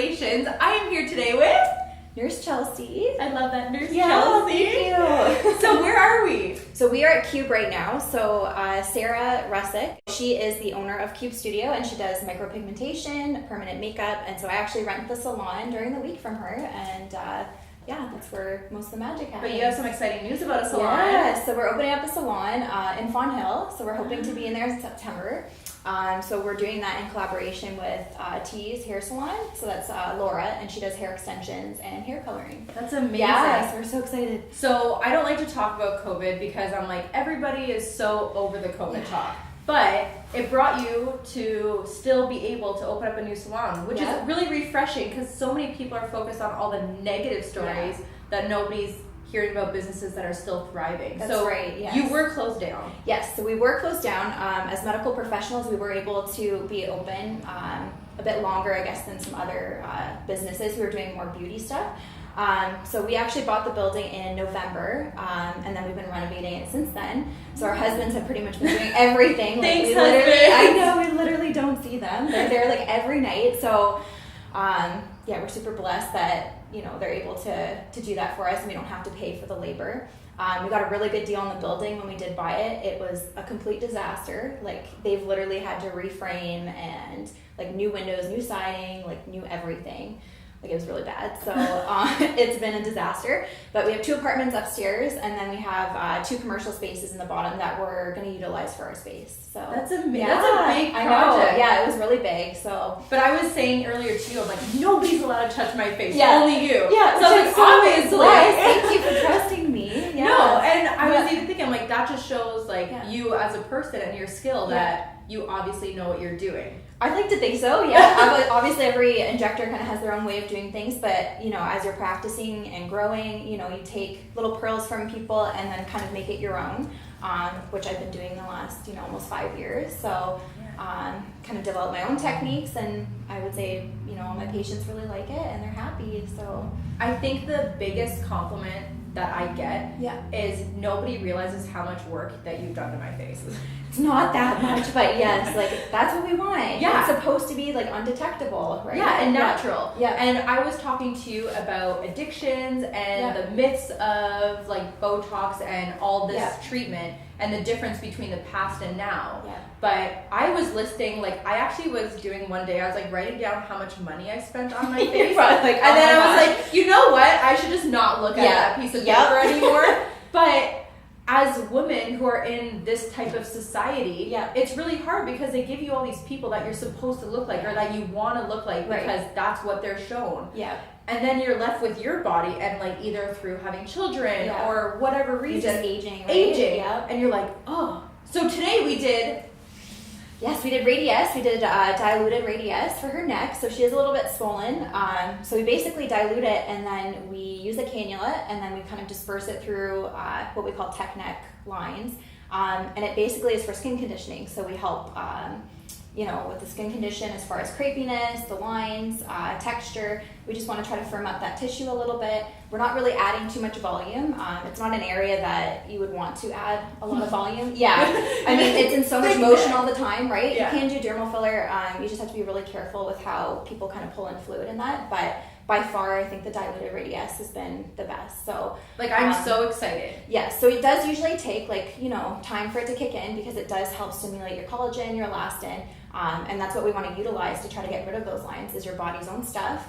Tribulations. I am here today with Nurse Chelsea. I love that, Nurse Yeah, Chelsea. thank you. So where are we? So we are at Cube right now. So Sarah Russick, she is the owner of Cube Studio, and she does micropigmentation, permanent makeup, and so I actually rent the salon during the week from her, and yeah, that's where most of the magic happens. But you have some exciting news about a salon. Yeah, so we're opening up a salon in Fawn Hill, so we're hoping to be in there in September. So we're doing that in collaboration with T's Hair Salon. So that's Laura, and she does hair extensions and hair coloring. That's amazing. Yeah, so we're so excited. So I don't like to talk about COVID because I'm like, everybody is so over the COVID talk. But it brought you to still be able to open up a new salon, which is really refreshing because so many people are focused on all the negative stories that nobody's hearing about businesses that are still thriving. That's right, yes. You were closed down. Yes, so we were closed down. As medical professionals, we were able to be open a bit longer, I guess, than some other businesses who are doing more beauty stuff. So we actually bought the building in November, and then we've been renovating it since then. So our husbands have pretty much been doing everything. Thanks, I know, we literally don't see them. They're there like every night. So yeah, we're super blessed that, you know, they're able to do that for us and we don't have to pay for the labor. We got a really good deal on the building when we did buy it. It was a complete disaster. Like, they've literally had to reframe and like new windows, new siding, like new everything. Like, it was really bad. So it's been a disaster. But we have 2 apartments upstairs, and then we have 2 commercial spaces in the bottom that we're going to utilize for our space. So that's amazing. Yeah, that's a big project. I know. Yeah, it was really big. So, but I was saying earlier too, I'm like, nobody's allowed to touch my face. Yeah. Only you. Yeah. So I was like, obviously. Thank you for trusting me. Yeah. No, and I was even thinking, I'm like, that just shows like you as a person and your skill that you obviously know what you're doing. I'd like to think so, yeah. Obviously, every injector kind of has their own way of doing things, but, you know, as you're practicing and growing, you know, you take little pearls from people and then kind of make it your own, which I've been doing the last, you know, almost 5 years. So, kind of develop my own techniques, and I would say, you know, my patients really like it and they're happy. So I think the biggest compliment that I get is nobody realizes how much work that you've done to my face. It's not that much, but yes, like, that's what we want. Yeah. It's supposed to be like undetectable, right? Yeah, and natural. Yeah. And I was talking to you about addictions and the myths of like Botox and all this treatment and the difference between the past and now. Yeah. But I was listing, like, I actually was doing one day, I was like writing down how much money I spent on my face. Like, and then I was like, you know what? I should just not look at that piece of paper anymore. But as women who are in this type of society, it's really hard because they give you all these people that you're supposed to look like or that you want to look like because that's what they're shown. Yeah. And then you're left with your body and like either through having children or whatever reason. You're just aging. Right? Aging. And you're like, oh. So today we did... Yes, we did Radiesse. We did diluted Radiesse for her neck, so she is a little bit swollen. So we basically dilute it, and then we use a cannula, and then we kind of disperse it through what we call tech neck lines. And it basically is for skin conditioning. So we help, you know, with the skin condition as far as crepiness, the lines, texture. We just want to try to firm up that tissue a little bit. We're not really adding too much volume. It's not an area that you would want to add a lot of volume. Yeah, I mean, it's in so much motion all the time, right? You can do dermal filler. You just have to be really careful with how people kind of pull in fluid in that. But by far, I think the diluted Radiesse has been the best. So, like, I'm so excited. Yes, so it does usually take, like, you know, time for it to kick in because it does help stimulate your collagen, your elastin, and that's what we want to utilize to try to get rid of those lines is your body's own stuff.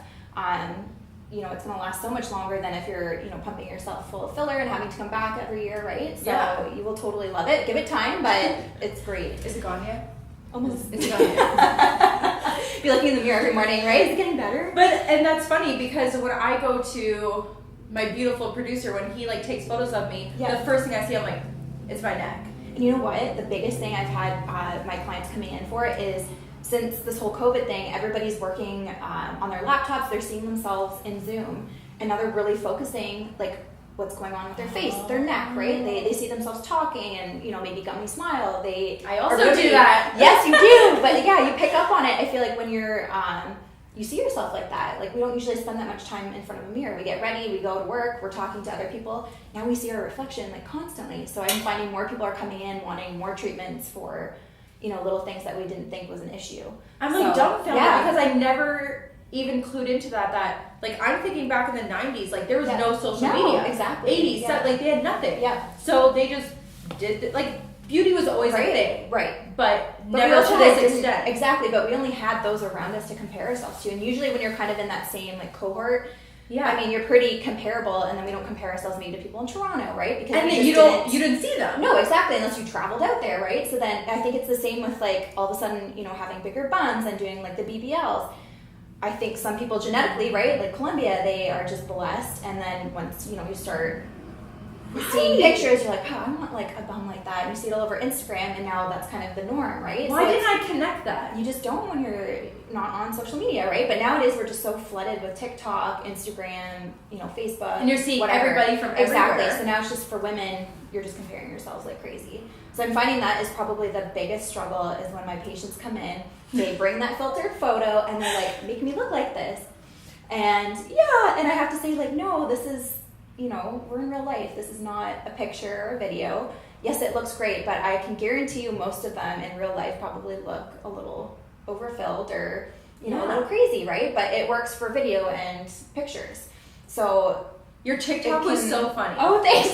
You know, it's going to last so much longer than if you're, you know, pumping yourself full of filler and having to come back every year, right? So you will totally love it. Give it time, but it's great. Is it gone yet? Almost. Is it gone yet? Be looking in the mirror every morning, right? Is it getting better? And that's funny because when I go to my beautiful producer, when he like takes photos of me, the first thing I see, I'm like, it's my neck. And you know what? The biggest thing I've had my clients coming in for is, since this whole COVID thing, everybody's working on their laptops, they're seeing themselves in Zoom, and now they're really focusing, like, what's going on with their face, their neck, right? They see themselves talking and, you know, maybe gummy smile. I also do that. Yes, you do. But yeah, you pick up on it. I feel like when you're, you see yourself like that. Like, we don't usually spend that much time in front of a mirror. We get ready, we go to work, we're talking to other people. Now we see our reflection, like, constantly. So I'm finding more people are coming in wanting more treatments for, you know, little things that we didn't think was an issue. I'm like dumbfounded because I never even clued into that like I'm thinking back in the 90s, like there was no social No, media. exactly. 80s, Yeah. like they had nothing. Yeah. So they just did like beauty was always a thing. Right. But we never also to this didn't- extent. Exactly, but we only had those around us to compare ourselves to. And usually when you're kind of in that same like cohort, Yeah. I mean, you're pretty comparable, and then we don't compare ourselves maybe to people in Toronto, right? Because And we then just you didn't see them. No, exactly, unless you traveled out there, right? So then I think it's the same with like all of a sudden, you know, having bigger buns and doing like the BBLs. I think some people genetically, right, like Colombia, they are just blessed, and then once, you know, you start seeing pictures, you're like, oh, I want like a bum like that. And you see it all over Instagram, and now that's kind of the norm, right? Why So didn't I connect that? you just don't when you're not on social media, right? But nowadays we're just so flooded with TikTok, Instagram, you know, Facebook, And you're seeing whatever. everybody from Exactly. everywhere. So now it's just for women, you're just comparing yourselves like crazy. So I'm finding that is probably the biggest struggle is when my patients come in, they bring that filtered photo and they're like, make me look like this. And yeah, and I have to say like, no, this is, you know, we're in real life. This is not a picture or a video. Yes, it looks great, but I can guarantee you most of them in real life probably look a little overfilled or, you know, a little crazy, right? But it works for video and pictures. So Your TikTok was so funny. Oh, thanks.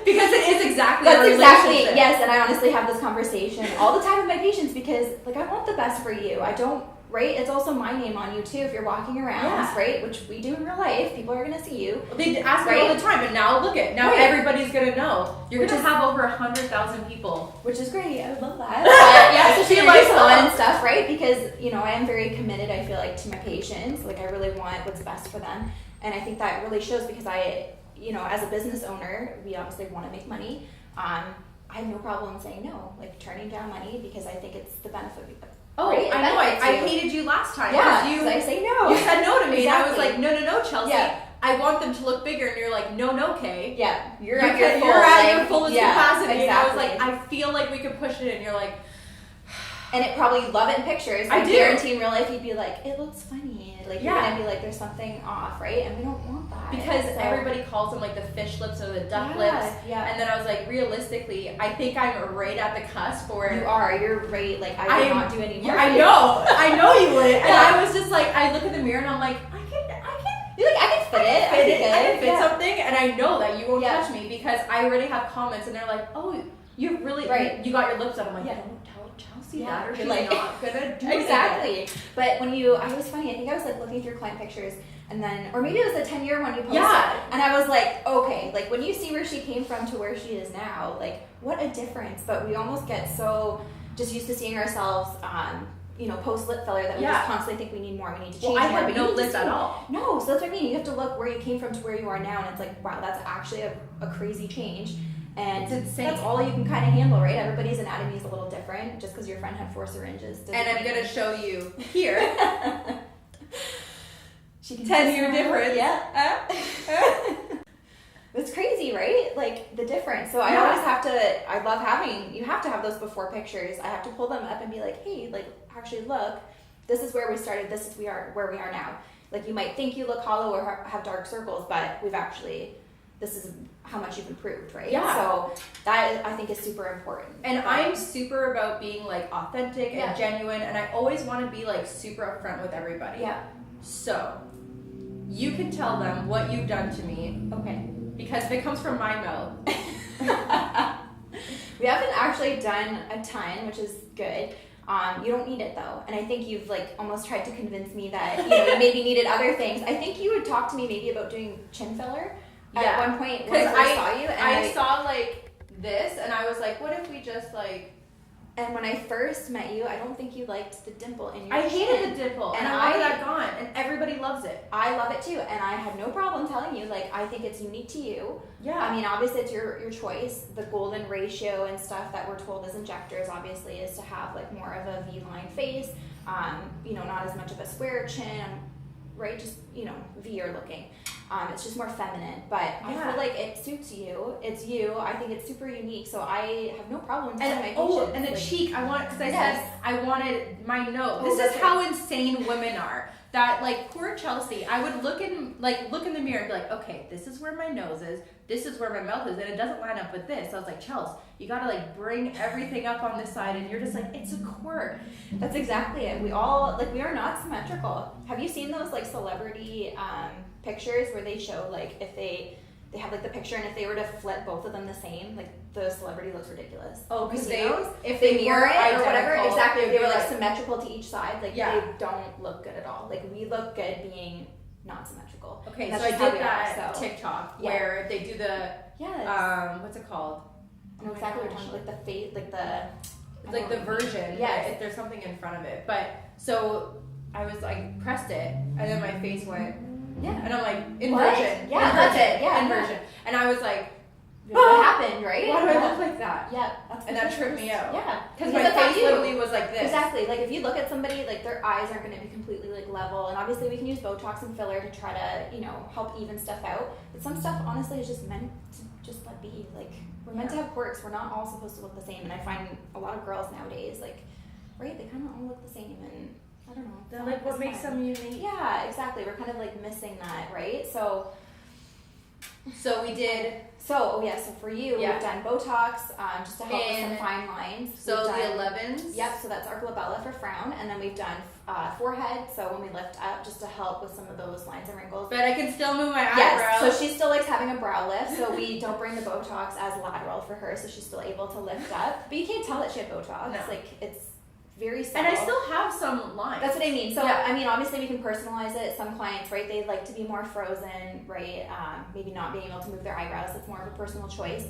Because it is exactly That's our exactly, relationship. yes, and I honestly have this conversation all the time with my patients because, like, I want the best for you. I don't, right? It's also my name on you, too, if you're walking around, Yeah. right? Which we do in real life. People are going to see you. They ask me all the time, and now look it. Now Right. everybody's gonna know. You're Which gonna is- have over 100,000 people. Which is great. I would love that. But yeah, especially Feel like like fun so. and stuff, right? Because, you know, I am very committed, I feel like, to my patients. Like, I really want what's best for them. And I think that really shows because you know, as a business owner, we obviously want to make money. I have no problem saying no, like turning down money because I think it's the benefit of it. Oh, Right? It I know. benefits I you. hated you last time. Yeah, 'cause 'cause I say no. You said no to me, and I was Exactly. like, no, Chelsea. Yeah. I want them to look bigger, and you're like, no, Kay. Yeah, you're You're at your full, you're at like, your fullest yeah, capacity. And I was exactly. like, I feel like we could push it, and you're like, And it probably love it in pictures. I do. guarantee in real life you'd be like, it looks funny. Like you're Yeah. gonna be like, there's something off, right? And we don't want that. because So- everybody calls them like the fish lips or the duck Yeah, lips. yeah. And then I was like, realistically, I think I'm right at the cusp where You are. You're right. Like I I would am- not do any more. I know you would. And Yeah. I was just like, I look in the mirror and I'm like, You're like, I can fit it. I can fit Yeah. something, and I know that you won't Yeah. touch me because I already have comments, and they're like, "Oh, you really, Right. you got your lips up." I'm like, Yeah. "Don't tell Chelsea Yeah. that, or she's You're like- not gonna do it." Exactly. But when I was funny. I think I was like looking through client pictures, and then, or maybe it was the 10-year one you posted. Yeah. And I was like, okay, like when you see where she came from to where she is now, like what a difference. But we almost get so just used to seeing ourselves, you know, post lip filler that we Yeah. just constantly think we need more. We need to change Well, I more. have but no you need to lips see- at all. No, so that's what I mean. You have to look where you came from to where you are now, and it's like, wow, that's actually a crazy change. And It's insane. that's all you can kind of handle, right? Everybody's anatomy is a little different. Just because your friend had 4 syringes. doesn't And I'm mean- gonna show you here. She can 10-year smile. difference. Yeah. It's crazy, right? Like the difference. So I Yeah. always have to, I love having, you have to have those before pictures. I have to pull them up and be like, hey, like actually look, this is where we started. This is where we are now. Like you might think you look hollow or have dark circles, but we've actually, this is how much you've improved, right? Yeah. So that I think is super important. And I'm super about being like authentic Yeah. and genuine, and I always want to be like super upfront with everybody. Yeah. So you can tell them what you've done to me, Okay. because if it comes from my mouth. We haven't actually done a ton, which is good. You don't need it though, and I think you've like almost tried to convince me that you maybe needed other things. I think you would talk to me maybe about doing chin filler at one point when I first saw you, and I saw like this, and I was like, what if we just like? And when I first met you, I don't think you liked the dimple in your I chin. hated the dimple, and And I wanted I- that gone, and everybody loves it. I love it too, and I have no problem telling you, like, I think it's unique to you. Yeah. I mean, obviously, it's your choice. The golden ratio and stuff that we're told as injectors, obviously, is to have, like, more of a V-line face, not as much of a square chin, right? Just, V-er looking. It's just more feminine, but I Yeah. feel like it suits you. It's you. I think it's super unique, so I have no problem telling my And patients. and the like, cheek, I want, because I Yes. said I wanted my nose. Oh, This that's is how insane women are. that like poor Chelsea, I would look in the mirror and be like, okay, this is where my nose is, this is where my mouth is, and it doesn't line up with this. So I was like, Chelsea, you gotta like bring everything up on this side, and you're just like, it's a quirk. That's exactly it. We all like, we are not symmetrical. Have you seen those like celebrity pictures where they show like if they have like the picture, and if they were to flip both of them the same, like the celebrity looks ridiculous. Oh, because if they mirror it or whatever, exactly, if they were like like symmetrical to each side, like Yeah. they don't look good at all. Like we look good being not symmetrical. Okay, And so that's I just how did we are, that so. TikTok Yeah. where they do the Yes. what's it called? I know exactly what you're talking about, like the face, like the It's like the version. Yes. If there's something in front of it. But so I was like pressed it, and then my face went, yeah. and I'm like inversion. What? Yeah, inversion, that's it. Yeah, inversion. And I was like, What happened, right? why do I Yeah. look like that? Yeah, that's And that tripped me out. Yeah, Because my that's face you. literally was like this. Exactly. Like if you look at somebody, like their eyes aren't going to be completely like level, and obviously we can use Botox and filler to try to, you know, help even stuff out. But some stuff, honestly, is just meant to just let be. Like we're meant to have quirks. We're not all supposed to look the same. And I find a lot of girls nowadays, like, right, they kind of all look the same, and I don't know. They're like, what makes them unique? Yeah, exactly. We're kind of like missing that, right? So we did. So for you, Yeah. we've done Botox just to help with some And fine lines. So We've the done- 11s. Yep, so that's our glabella for frown, and then we've done forehead, so when we lift up, just to help with some of those lines and wrinkles. But I can still move my Yes, eyebrows. so she still likes having a brow lift, so we don't bring the Botox as lateral for her, so she's still able to lift up. But you can't tell that she had Botox. No. Like, it's very subtle. And I still have some lines. That's what I mean. So, Yeah. I mean, obviously we can personalize it. Some clients, right, they like to be more frozen, right? Maybe not being able to move their eyebrows. It's more of a personal choice.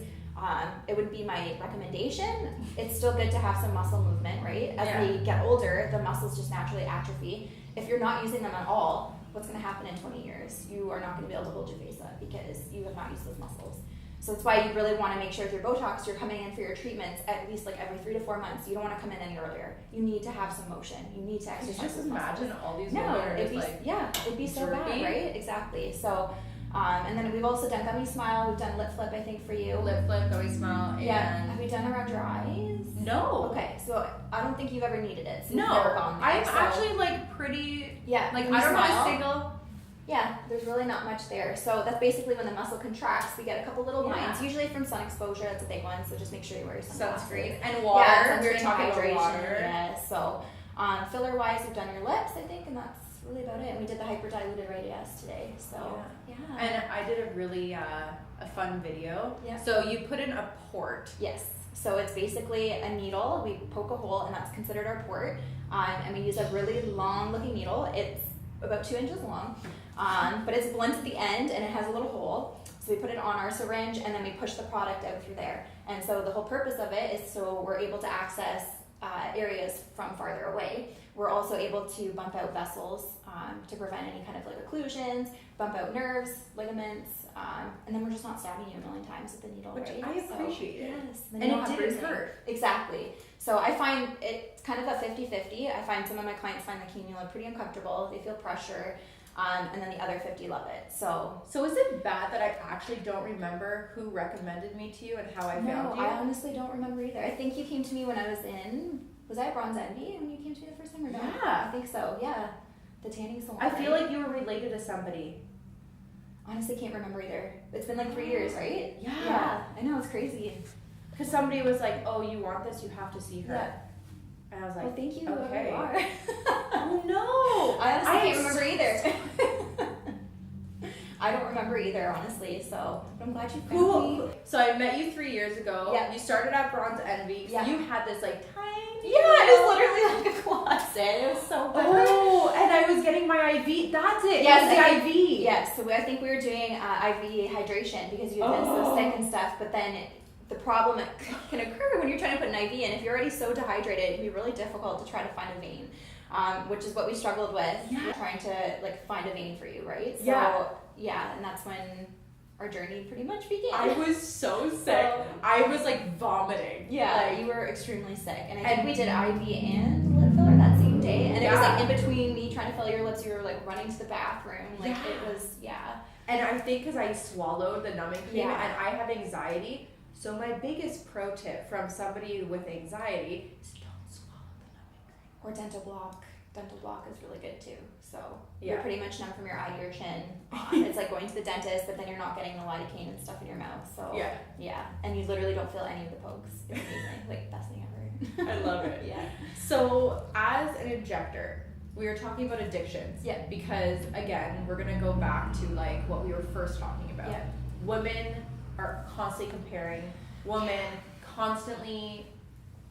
It would be my recommendation. It's still good to have some muscle movement, right? As Yeah. we get older, the muscles just naturally atrophy. If you're not using them at all, what's going to happen in 20 years? You are not going to be able to hold your face up because you have not used those muscles. So that's why you really want to make sure with your Botox, you're coming in for your treatments at least like every 3 to 4 months. You don't want to come in any earlier. You need to have some motion. You need to Can you exercise just those muscles. imagine all these No, women are it'd just be like it'd be so bad, droopy. right? Exactly. So, and then we've also done gummy smile. We've done lip flip, I think, for you. lip flip, gummy smile, and Yeah. Have we done around your eyes? no. Okay, so I don't think you've ever needed it. So No, you've never gone there. I'm so, actually like pretty. yeah. Like when you I don't know smile, a single. Yeah, there's really not much there. So that's basically when the muscle contracts. We get a couple little Yeah. lines, usually from sun exposure. That's a big one. So just make sure you wear your sunglasses. Sunscreen and water. Yeah, We were sunscreen, talking hydration. about water. Yeah. So filler wise, we've done your lips, I think, and that's really about it. And we did the hyper diluted radius today. So yeah. And I did a really a fun video. Yeah. So you put in a port. Yes. So it's basically a needle. We poke a hole, and that's considered our port. And we use a really long-looking needle. It's about 2 inches long, but it's blunt at the end, and it has a little hole. So we put it on our syringe, and then we push the product out through there. And so the whole purpose of it is so we're able to access areas from farther away. We're also able to bump out vessels to prevent any kind of like occlusions, bump out nerves, ligaments, and then we're just not stabbing you a million times with the needle, Which right? I appreciate it. Yes. Then And you it don't have didn't bruising. hurt. Exactly. So I find it's kind of a 50-50. I find some of my clients find the cannula pretty uncomfortable. They feel pressure. And then the other 50 love it. So is it bad that I actually don't remember who recommended me to you and how I found you? I honestly don't remember either. I think you came to me when I was I at Bronze Envy when you came to me the first time or no? Yeah. I think so, yeah. The tanning salon. I feel right? like you were related to somebody. Honestly can't remember either. It's been like 3 years, right? Yeah. Yeah. I know, it's crazy. Because somebody was like, oh, you want this, you have to see her. Yeah. And I was like, Well, thank you, okay. whoever you are. Oh no! I honestly can't remember either. I don't remember either, honestly. So but I'm glad you found me. So I met you 3 years ago. Yeah. You started at Bronze Envy. So Yeah. you had this like tiny. Yeah, it was literally like a closet. It was so bad. Oh, and I was getting my IV. That's it. Yes, It was the IV. Yes, so I think we were doing IV hydration because you had been so sick and stuff. But then the problem that can occur when you're trying to put an IV in, if you're already so dehydrated, it can be really difficult to try to find a vein, which is what we struggled with. Yeah. Trying to like find a vein for you, right? So Yeah. and that's when our journey pretty much began. I was so sick. I was like vomiting. Yeah, Like, you were extremely sick. And I think we did IV and lip filler that same day. And it was like in between me trying to fill your lips, you were like running to the bathroom. Like it was, And I think because I swallowed the numbing cream Yeah. and I have anxiety. So my biggest pro tip from somebody with anxiety is don't swallow the numbing cream. Or dental block. dental block is really good too. So Yeah. you're pretty much numb from your eye to your chin. It's like going to the dentist, but then you're not getting the lidocaine and stuff in your mouth. So yeah, and you literally don't feel any of the pokes. It's amazing. Like, best thing ever. I love it. Yeah. So as an injector, we were talking about addictions. Yeah. Because again, we're gonna go back to like what we were first talking about. Yeah. Women are constantly comparing. Women constantly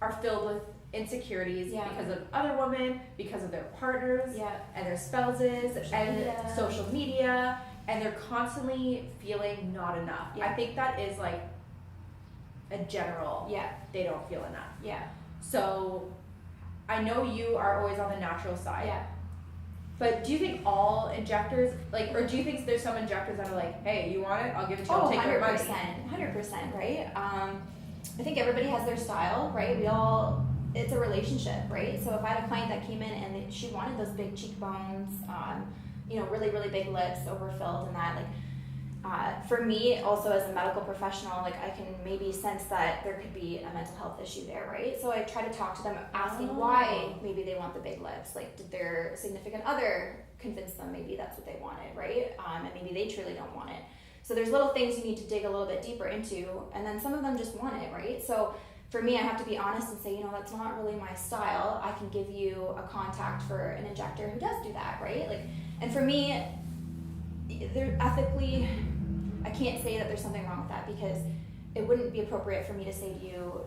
are filled with insecurities because of other women, because of their partners and their spouses and social media, and they're constantly feeling not enough. I think that is like a general, they don't feel enough. Yeah. So I know you are always on the natural side. Yeah. But do you think all injectors, like, or do you think there's some injectors that are like, hey, you want it? I'll give it to you. I'll take your money. 100%, right? I think everybody has their style, right? It's a relationship, right? So if I had a client that came in and she wanted those big cheekbones, really, really big lips, overfilled and that, for me, also as a medical professional, like, I can maybe sense that there could be a mental health issue there, right? So I try to talk to them, asking why maybe they want the big lips. Like, did their significant other convince them maybe that's what they wanted, right? And maybe they truly don't want it. So there's little things you need to dig a little bit deeper into, and then some of them just want it, right? So for me, I have to be honest and say, that's not really my style. I can give you a contact for an injector who does do that, right? Like, and for me, they're ethically, I can't say that there's something wrong with that, because it wouldn't be appropriate for me to say to you,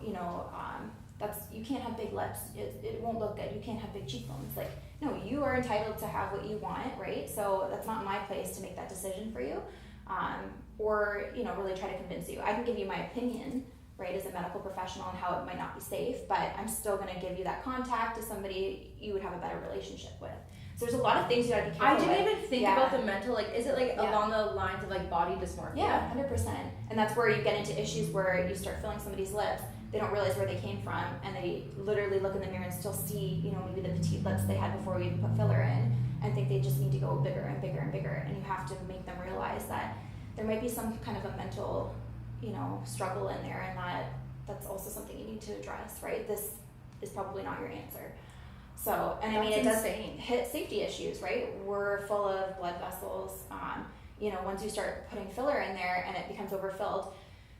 you can't have big lips. It won't look good. You can't have big cheekbones. Like, no, you are entitled to have what you want, right? So that's not my place to make that decision for you, or really try to convince you. I can give you my opinion, right, as a medical professional, and how it might not be safe, but I'm still going to give you that contact to somebody you would have a better relationship with. So there's a lot of things you got to be careful with. I didn't even think about the mental, like, is it like along the lines of like body dysmorphia? Yeah, 100%. And that's where you get into issues where you start filling somebody's lips, they don't realize where they came from, and they literally look in the mirror and still see, maybe the petite lips they had before we even put filler in, and think they just need to go bigger and bigger and bigger. And you have to make them realize that there might be some kind of a mental, struggle in there, and that's also something you need to address, right? This is probably not your answer. So, and I mean, it does hit safety issues, right? We're full of blood vessels. Once you start putting filler in there and it becomes overfilled,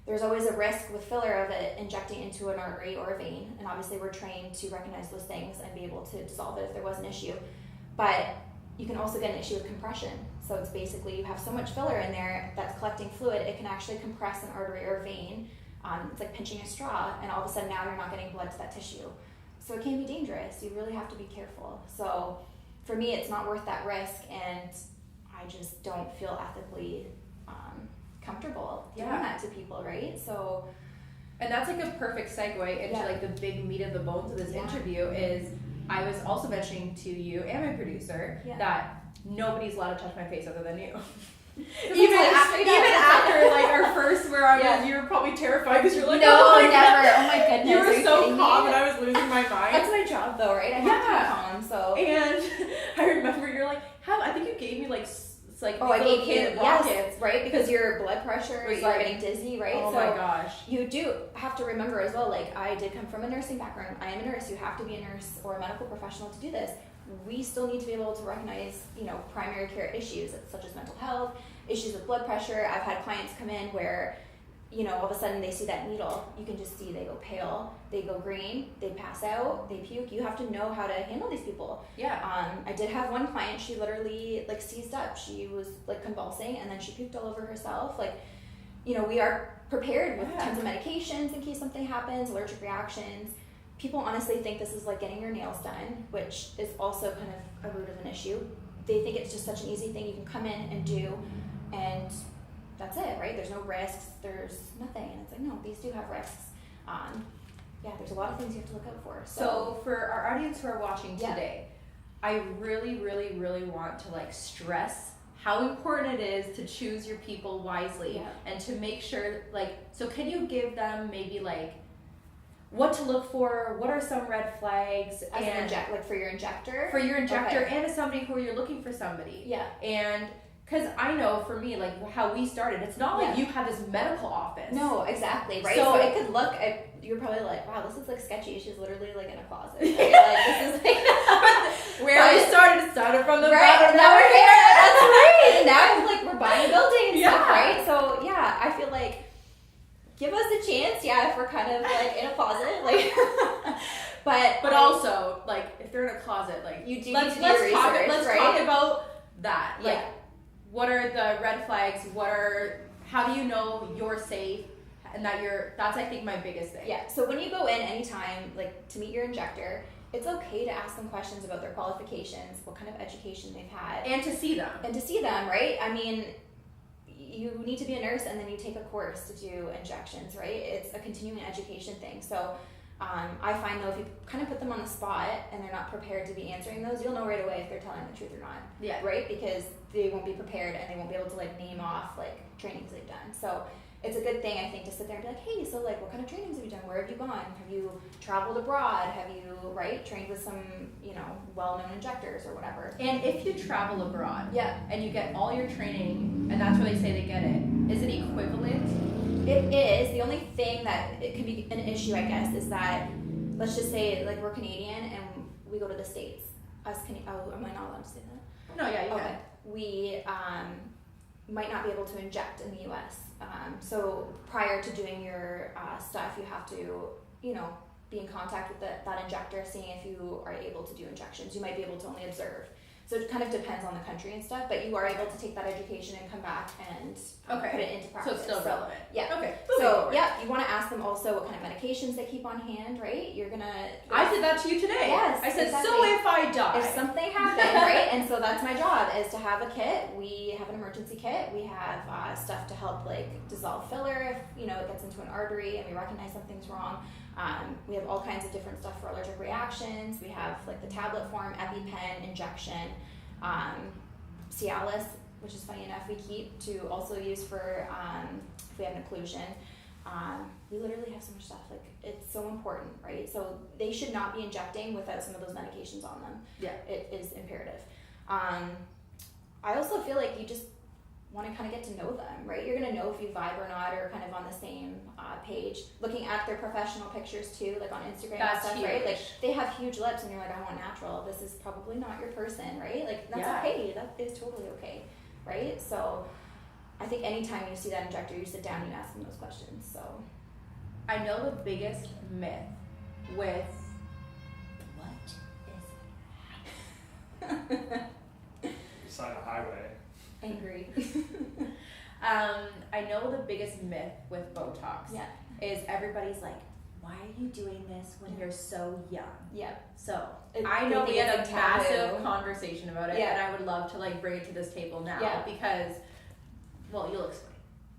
there's always a risk with filler of it injecting into an artery or a vein. And obviously we're trained to recognize those things and be able to dissolve it if there was an issue. But you can also get an issue with compression. So it's basically, you have so much filler in there that's collecting fluid, it can actually compress an artery or vein. It's like pinching a straw, and all of a sudden now you're not getting blood to that tissue. So it can be dangerous. You really have to be careful. So for me, it's not worth that risk, and I just don't feel ethically comfortable doing that to people, right? So, and that's like a perfect segue into like the big meat of the bones of this interview is, I was also mentioning to you and my producer that nobody's allowed to touch my face other than you. even after like our first, where I was, you were probably terrified because you're like, no, oh my never. God. Oh my goodness. You were so calm, and I was losing my mind. That's my job, though, right? I have to be calm. So. And I remember you're like, I think you gave me like. It's like I gave you rockets, right? Because your blood pressure, you're like, getting dizzy, right? Oh my gosh. You do have to remember as well, like, I did come from a nursing background. I am a nurse. You have to be a nurse or a medical professional to do this. We still need to be able to recognize, primary care issues such as mental health, issues with blood pressure. I've had clients come in where, all of a sudden they see that needle. You can just see they go pale, they go green, they pass out, they puke. You have to know how to handle these people. Yeah. I did have one client, she literally seized up. She was convulsing, and then she puked all over herself. We are prepared with tons of medications in case something happens, allergic reactions. People honestly think this is like getting your nails done, which is also kind of a root of an issue. They think it's just such an easy thing you can come in and do, and that's it, right? There's no risks, there's nothing. And it's like, no, these do have risks. There's a lot of things you have to look out for. So for our audience who are watching today, I really, really, really want to stress how important it is to choose your people wisely and to make sure, so can you give them maybe what to look for? What are some red flags? As for your injector? For your injector and as somebody who you're looking for somebody. Yeah. And because I know for me, like how we started, it's not like you have this medical office. No, exactly, right? So it could look, you're probably like, wow, this is like sketchy. She's literally like in a closet. Right? Like this is like where we started from the bottom. Now we're here. That's right. And now like we're buying a building and stuff, right? So yeah, I feel like give us a chance, if we're kind of like in a closet, like. But also, like, if they're in a closet, like, you do let's need to do your research, let's right? talk about that. Like, what are the red flags? How do you know you're safe? And that's, I think, my biggest thing. Yeah, so when you go in anytime, like, to meet your injector, it's okay to ask them questions about their qualifications, what kind of education they've had. And to see them. Right? I mean, you need to be a nurse and then you take a course to do injections, right? It's a continuing education thing. So I find though if you kind of put them on the spot and they're not prepared to be answering those, you'll know right away if they're telling the truth or not. Yeah. Right? Because they won't be prepared and they won't be able to like name off like trainings they've done. So it's a good thing, I think, to sit there and be like, hey, so like what kind of trainings have you done? Where have you gone? Have you traveled abroad? Have you, trained with some, well-known injectors or whatever? And if you travel abroad and you get all your training and that's where they say they get it, is it equivalent? It is. The only thing that it could be an issue, I guess, is that, let's just say, like, we're Canadian and we go to the States. Am I not allowed to say that? No, yeah, you can. We might not be able to inject in the U.S. So prior to doing your stuff, you have to, be in contact with that injector, seeing if you are able to do injections. You might be able to only observe. So it kind of depends on the country and stuff, but you are able to take that education and come back and put it into practice. So it's still relevant. Yeah. Okay. So you want to ask them also what kind of medications they keep on hand, right? I did that to you today. Yes. I said, exactly. so if I die. If something happened, right? And so that's my job, is to have a kit. We have an emergency kit. We have stuff to help like dissolve filler if, it gets into an artery and we recognize something's wrong. We have all kinds of different stuff for allergic reactions. We have like the tablet form, EpiPen, injection, Cialis, which is funny enough we keep to also use for if we have an occlusion. We literally have so much stuff, like it's so important, right? So they should not be injecting without some of those medications on them. Yeah. It is imperative. I also feel like you just want to kind of get to know them, right? You're going to know if you vibe or not, or kind of on the same page. Looking at their professional pictures too, like on Instagram and stuff, huge. right? Like they have huge lips and you're like, I want natural. This is probably not your person, right? Like that's okay. That is totally okay, right? So I think anytime you see that injector, you sit down and you ask them those questions. So I know the biggest myth with Beside a highway. Angry. I know the biggest myth with Botox is everybody's like, why are you doing this when you're so young? Yeah. So I know we had a massive conversation about it, and I would love to like bring it to this table now because, well, you'll explain.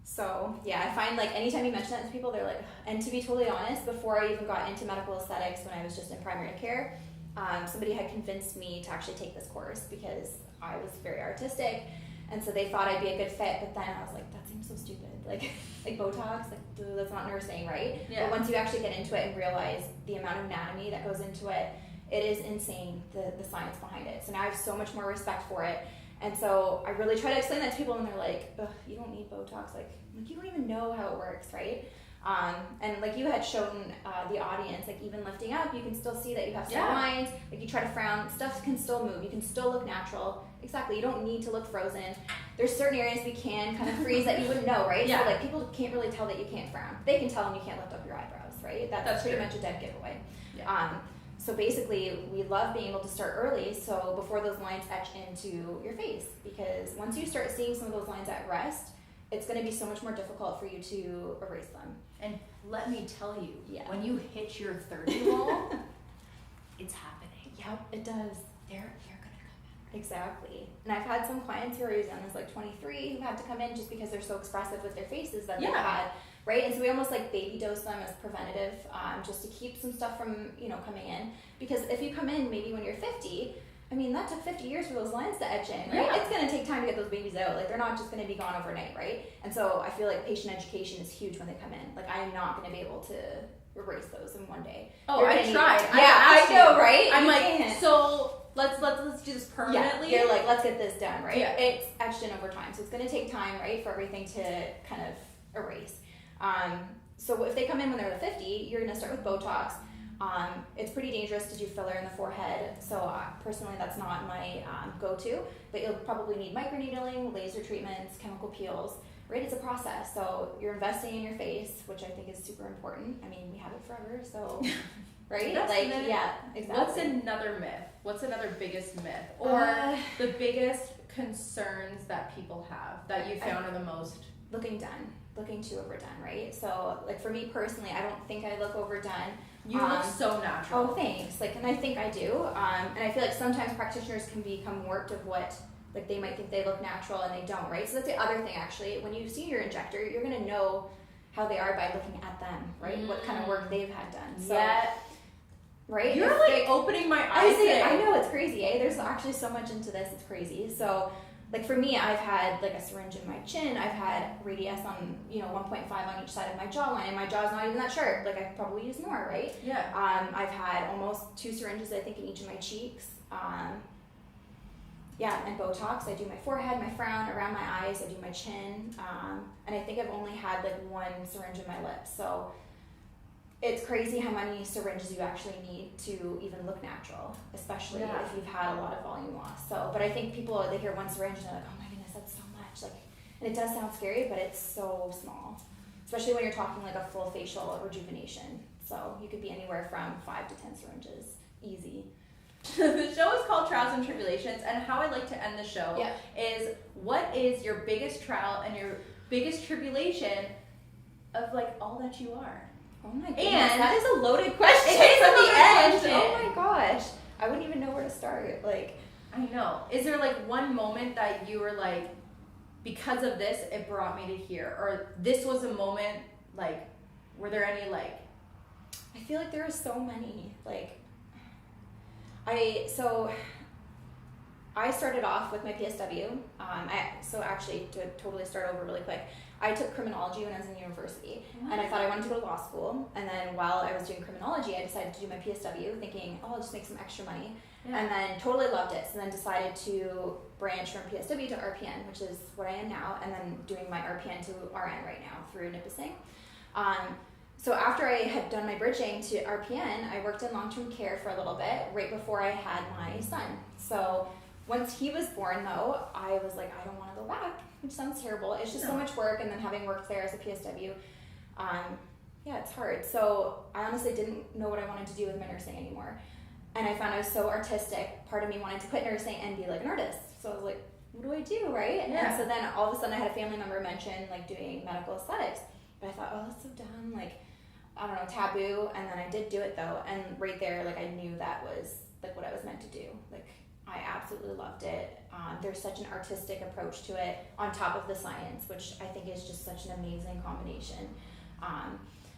So I find like anytime you mention that to people, they're like, and to be totally honest, before I even got into medical aesthetics, when I was just in primary care, somebody had convinced me to actually take this course because I was very artistic. And so they thought I'd be a good fit, but then I was like, that seems so stupid. Like Botox, like dude, that's not nursing, right? Yeah. But once you actually get into it and realize the amount of anatomy that goes into it, it is insane, the science behind it. So now I have so much more respect for it. And so I really try to explain that to people and they're like, ugh, you don't need Botox. Like you don't even know how it works, right? And like you had shown the audience, like even lifting up, you can still see that you have some lines. Like you try to frown, stuff can still move. You can still look natural. Exactly. You don't need to look frozen. There's certain areas we can kind of freeze that you wouldn't know, right? Yeah. So like people can't really tell that you can't frown. They can tell when you can't lift up your eyebrows, right? That's pretty much a dead giveaway. Yeah. So basically, we love being able to start early, so before those lines etch into your face, because once you start seeing some of those lines at rest, it's going to be so much more difficult for you to erase them. And let me tell you, when you hit your 30 wall, it's happening. Yep, it does. They're going to come in. Exactly. And I've had some clients who are as young as like 23 who had to come in just because they're so expressive with their faces that they've had, right? And so we almost like baby dose them as preventative, just to keep some stuff from, coming in. Because if you come in maybe when you're 50, I mean, that took 50 years for those lines to etch in, right? Yeah. It's going to take time to get those babies out. Like, they're not just going to be gone overnight, right? And so I feel like patient education is huge when they come in. Like, I am not going to be able to erase those in one day. Oh, I tried. I know, right? I'm You like, can't. so let's do this permanently. Yeah, you're like, let's get this done, right? Yeah. It's etched in over time, so it's going to take time, right, for everything to kind of erase. So if they come in when they're 50, you're going to start with Botox. It's pretty dangerous to do filler in the forehead, so personally that's not my go-to, but you'll probably need microneedling, laser treatments, chemical peels, right? It's a process, so you're investing in your face, which I think is super important. I mean, we have it forever, so, right? Yeah, exactly. What's another myth? What's another biggest myth? Or the biggest concerns that people have that you found are the most? Looking too overdone, right? So, like, for me personally, I don't think I look overdone. You look so natural. Oh, thanks. Like, and I think I do. And I feel like sometimes practitioners can become warped of what, like, they might think they look natural and they don't, right? So that's the other thing, actually. When you see your injector, you're going to know how they are by looking at them, right? What kind of work they've had done. So, yeah. Right? You're, like, opening my eyes. I know, it's crazy, eh? There's actually so much into this. It's crazy. So, like, for me, I've had, like, a syringe in my chin. I've had radius on, 1.5 on each side of my jawline, and my jaw's not even that sharp. Like, I could probably use more, right? Yeah. I've had almost 2 syringes, I think, in each of my cheeks. And Botox. I do my forehead, my frown, around my eyes. I do my chin. And I think I've only had, like, 1 syringe in my lips. So it's crazy how many syringes you actually need to even look natural, especially if you've had a lot of volume loss. So, but I think people, they hear 1 syringe and they're like, oh my goodness, that's so much. Like, and it does sound scary, but it's so small, especially when you're talking like a full facial rejuvenation. So you could be anywhere from 5 to 10 syringes, easy. The show is called Trials and Tribulations, and how I like to end the show is, what is your biggest trial and your biggest tribulation of, like, all that you are? Oh my goodness, and that is a loaded question. It is at a the loaded end. question. Oh my gosh, I wouldn't even know where to start. Like, I know. Is there, like, one moment that you were like, because of this, it brought me to here, or this was a moment, like, were there any, like? I feel like there are so many. Like, I started off with my PSW. So actually, to totally start over really quick, I took criminology when I was in university, and I thought I wanted to go to law school. And then while I was doing criminology, I decided to do my PSW, thinking, oh, I'll just make some extra money. Yeah. And then totally loved it. So then decided to branch from PSW to RPN, which is what I am now, and then doing my RPN to RN right now through Nipissing. So after I had done my bridging to RPN, I worked in long-term care for a little bit right before I had my son. So once he was born, though, I was like, I don't want to go back, which sounds terrible. It's just so much work, and then having worked there as a PSW, it's hard. So I honestly didn't know what I wanted to do with my nursing anymore. And I found I was so artistic. Part of me wanted to quit nursing and be like an artist. So I was like, what do I do, right? Yeah. And so then all of a sudden I had a family member mention, like, doing medical aesthetics. But I thought, oh, that's so dumb, like, I don't know, taboo. And then I did do it, though. And right there, like, I knew that was, like, what I was meant to do. Like, I absolutely loved it. There's such an artistic approach to it on top of the science, which I think is just such an amazing combination.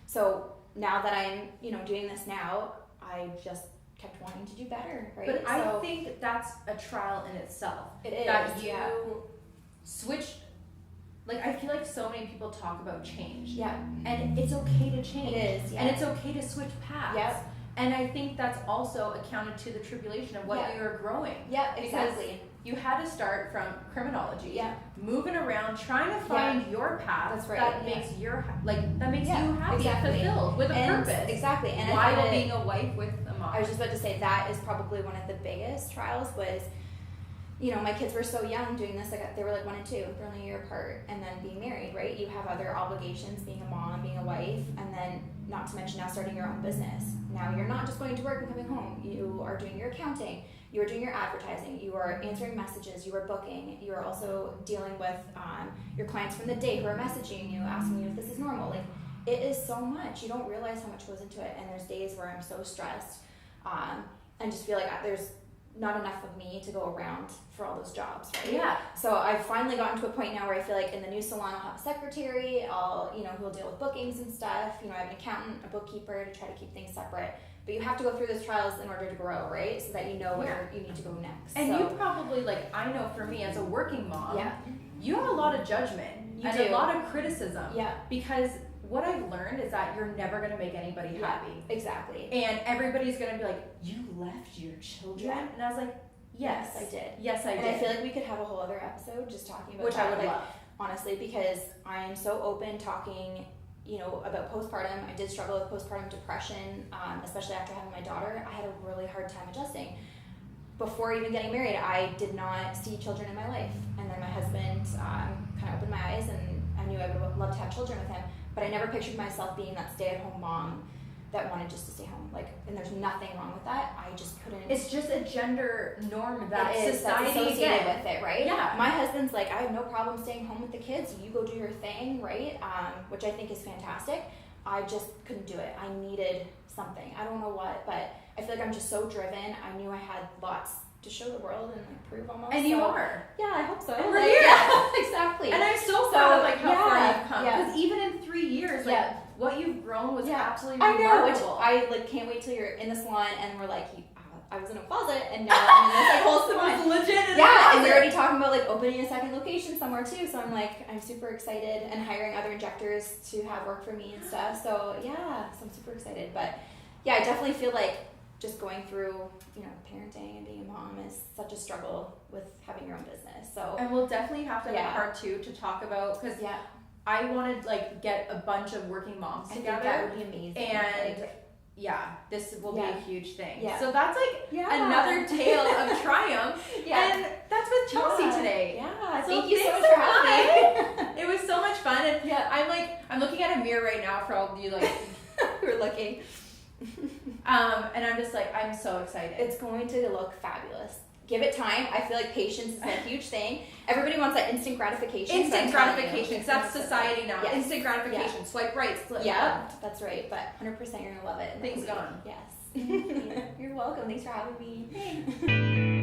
So now that I'm, doing this now, I just kept wanting to do better, right? But I think that's a trial in itself. It is. That you switch. Like, I feel like so many people talk about change. Yeah. And it's okay to change. It is, yeah. And it's okay to switch paths. Yep. And I think that's also accounted to the tribulation of what you are growing. Yeah, exactly. Because you had to start from criminology, moving around, trying to find your path. That's right. That makes you happy, exactly. fulfilled with a purpose. Exactly. And while being a wife with a mom. I was just about to say that is probably one of the biggest trials was, my kids were so young doing this, like, they were like 1 and 2, they're only a year apart, and then being married, right? You have other obligations, being a mom, being a wife, and then not to mention now starting your own business. Now you're not just going to work and coming home. You are doing your accounting, you are doing your advertising, you are answering messages, you are booking, you are also dealing with your clients from the day who are messaging you, asking you if this is normal. Like, it is so much. You don't realize how much goes into it, and there's days where I'm so stressed and just feel like there's not enough of me to go around for all those jobs, right? Yeah. So I've finally gotten to a point now where I feel like in the new salon I'll have a secretary, who'll deal with bookings and stuff. I have an accountant, a bookkeeper to try to keep things separate. But you have to go through those trials in order to grow, right? So that you know where you need to go next. And you probably, like, I know for me as a working mom, you have a lot of judgment a lot of criticism. Yeah. Because what I've learned is that you're never going to make anybody happy. Exactly. And everybody's going to be like, you left your children? Yeah. And I was like, Yes. I did. Yes, I did. And I feel like we could have a whole other episode just talking about which that. I would like, love. Honestly, because I am so open talking, about postpartum. I did struggle with postpartum depression, especially after having my daughter. I had a really hard time adjusting. Before even getting married, I did not see children in my life. And then my husband kind of opened my eyes, and I knew I would love to have children with him. But I never pictured myself being that stay-at-home mom that wanted just to stay home. And there's nothing wrong with that. I just couldn't. It's just a gender norm that that's society associated again. with it, right? Yeah. My husband's like, I have no problem staying home with the kids. You go do your thing, right? Which I think is fantastic. I just couldn't do it. I needed something. I don't know what, but I feel like I'm just so driven. I knew I had lots to show the world and prove almost. And you are. Yeah, I hope so. And we're here. Yeah, exactly. And I'm so proud of how far yeah, you've come. yeah. Because even in 3 years, what you've grown was absolutely I know, remarkable. which I can't wait till you're in the salon and we're like, I was in a closet and now I'm in this whole salon. Legit. And they're already talking about opening a second location somewhere too. So I'm super excited and hiring other injectors to have work for me and stuff. So I'm super excited. But I definitely feel like just going through, parenting and being a mom is such a struggle with having your own business. So and we'll definitely have to have a part 2 to talk about, because I want to get a bunch of working moms together. I think that would be amazing. And this will be a huge thing. Yeah. So that's another tale of triumph. And that's with Chelsea today. Yeah. So thank you so thanks much for for having me. It was so much fun. And I'm looking at a mirror right now for all of you We're looking. And I'm just I'm so excited. It's going to look fabulous. Give it time. I feel like patience is a huge thing. Everybody wants that instant gratification. Instant gratification. That's society now. Yes. Instant gratification. Swipe right. Swipe left. That's right. But 100% you're going to love it. Things gone. Yes. You're welcome. Thanks for having me.